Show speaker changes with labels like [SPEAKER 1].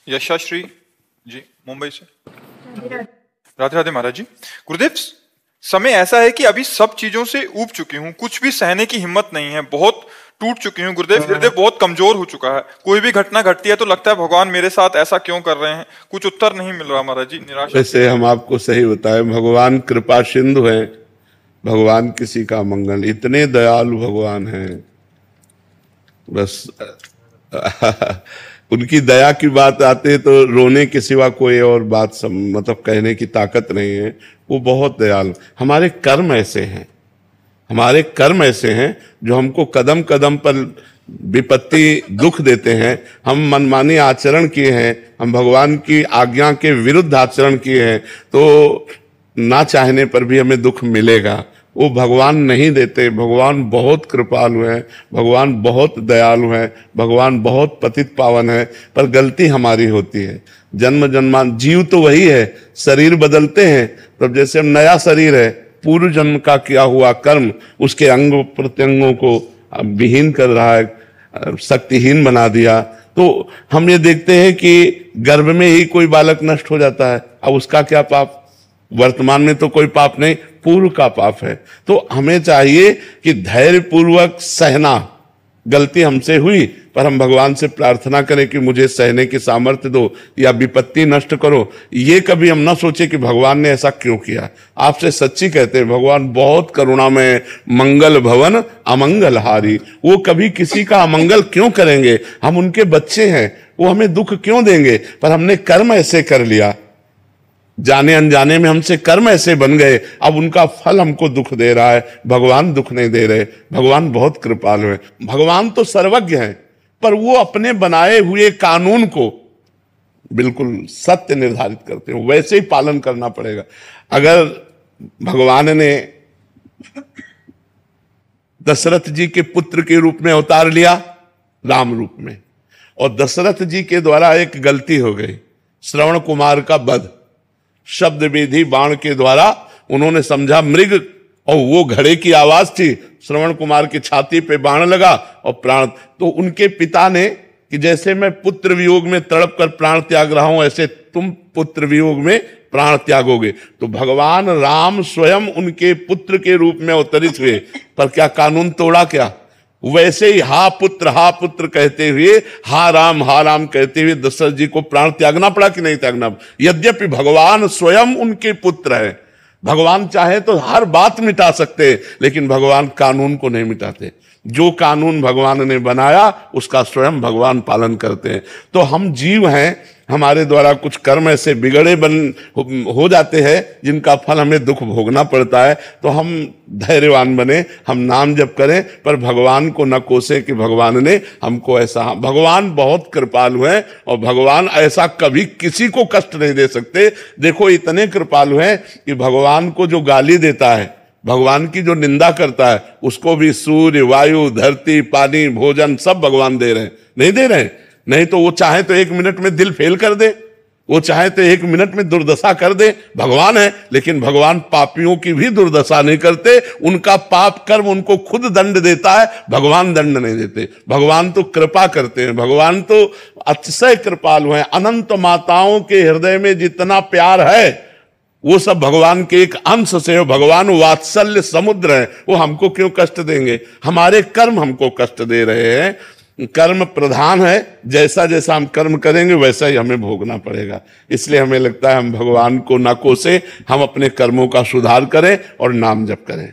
[SPEAKER 1] यशाश्री जी मुंबई से। राधे राधे महाराज जी। गुरुदेव, समय ऐसा है कि अभी सब चीजों से ऊब चुकी हूँ, कुछ भी सहने की हिम्मत नहीं है, बहुत टूट चुकी हूँ गुरुदेव। हृदय बहुत कमजोर हो चुका है, कोई भी घटना घटती है तो लगता है भगवान मेरे साथ ऐसा क्यों कर रहे हैं, कुछ उत्तर नहीं मिल रहा महाराज जी, निराशा।
[SPEAKER 2] वैसे हम आपको सही बताएं, भगवान कृपा सिंधु हैं, भगवान किसी का मंगल, इतने दयालु भगवान हैं। बस उनकी दया की बात आते तो रोने के सिवा कोई और बात मतलब कहने की ताकत नहीं है। वो बहुत दयालु। हमारे कर्म ऐसे हैं, हमारे कर्म ऐसे हैं जो हमको कदम कदम पर विपत्ति दुख देते हैं। हम मनमानी आचरण किए हैं, हम भगवान की आज्ञा के विरुद्ध आचरण किए हैं, तो ना चाहने पर भी हमें दुख मिलेगा। वो भगवान नहीं देते। भगवान बहुत कृपालु हैं, भगवान बहुत दयालु हैं, भगवान बहुत पतित पावन है, पर गलती हमारी होती है। जन्म जन्मान जीव तो वही है, शरीर बदलते हैं। तब जैसे हम नया शरीर है, पूर्व जन्म का किया हुआ कर्म उसके अंग प्रत्यंगों को विहीन कर रहा है, शक्तिहीन बना दिया। तो हम ये देखते हैं कि गर्भ में ही कोई बालक नष्ट हो जाता है, अब उसका क्या पाप? वर्तमान में तो कोई पाप नहीं, पूर्व का पाप है। तो हमें चाहिए कि धैर्य पूर्वक सहना। गलती हमसे हुई, पर हम भगवान से प्रार्थना करें कि मुझे सहने की सामर्थ्य दो या विपत्ति नष्ट करो। ये कभी हम ना सोचे कि भगवान ने ऐसा क्यों किया। आपसे सच्ची कहते हैं, भगवान बहुत करुणामय, मंगल भवन अमंगल हारी। वो कभी किसी का अमंगल क्यों करेंगे? हम उनके बच्चे हैं, वो हमें दुख क्यों देंगे? पर हमने कर्म ऐसे कर लिया, जाने अनजाने में हमसे कर्म ऐसे बन गए, अब उनका फल हमको दुख दे रहा है। भगवान दुख नहीं दे रहे, भगवान बहुत कृपालु है। भगवान तो सर्वज्ञ हैं, पर वो अपने बनाए हुए कानून को बिल्कुल सत्य निर्धारित करते हैं, वैसे ही पालन करना पड़ेगा। अगर भगवान ने दशरथ जी के पुत्र के रूप में अवतार लिया, राम रूप में, और दशरथ जी के द्वारा एक गलती हो गई, श्रवण कुमार का वध। शब्द विधि बाण के द्वारा उन्होंने समझा मृग, और वो घड़े की आवाज थी, श्रवण कुमार की छाती पे बाण लगा और प्राण। तो उनके पिता ने कि जैसे मैं पुत्र वियोग में तड़प कर प्राण त्याग रहा हूं, ऐसे तुम पुत्र वियोग में प्राण त्यागोगे। तो भगवान राम स्वयं उनके पुत्र के रूप में अवतरित हुए, पर क्या कानून तोड़ा? क्या? वैसे ही हा पुत्र कहते हुए, हा राम कहते हुए दशरथ जी को प्राण त्यागना पड़ा कि नहीं त्यागना? यद्यपि भगवान स्वयं उनके पुत्र है। भगवान चाहे तो हर बात मिटा सकते, लेकिन भगवान कानून को नहीं मिटाते। जो कानून भगवान ने बनाया उसका स्वयं भगवान पालन करते हैं। तो हम जीव हैं, हमारे द्वारा कुछ कर्म ऐसे बिगड़े हो जाते हैं जिनका फल हमें दुख भोगना पड़ता है। तो हम धैर्यवान बने, हम नाम जप करें, पर भगवान को न कोसे कि भगवान ने हमको ऐसा। भगवान बहुत कृपालु हैं, और भगवान ऐसा कभी किसी को कष्ट नहीं दे सकते। देखो, इतने कृपालु हैं कि भगवान को जो गाली देता है, भगवान की जो निंदा करता है, उसको भी सूर्य, वायु, धरती, पानी, भोजन सब भगवान दे रहे हैं। नहीं दे रहे हैं? नहीं तो वो चाहे तो 1 मिनट में दिल फेल कर दे, वो चाहे तो 1 मिनट में दुर्दशा कर दे, भगवान है। लेकिन भगवान पापियों की भी दुर्दशा नहीं करते, उनका पाप कर्म उनको खुद दंड देता है, भगवान दंड नहीं देते। भगवान तो कृपा करते हैं, भगवान तो अतिशय कृपालु हैं। अनंत माताओं के हृदय में जितना प्यार है, वो सब भगवान के एक अंश से हो। भगवान वात्सल्य समुद्र है, वो हमको क्यों कष्ट देंगे? हमारे कर्म हमको कष्ट दे रहे हैं। कर्म प्रधान है, जैसा जैसा हम कर्म करेंगे वैसा ही हमें भोगना पड़ेगा। इसलिए हमें लगता है हम भगवान को ना कोसे, हम अपने कर्मों का सुधार करें और नाम जप करें।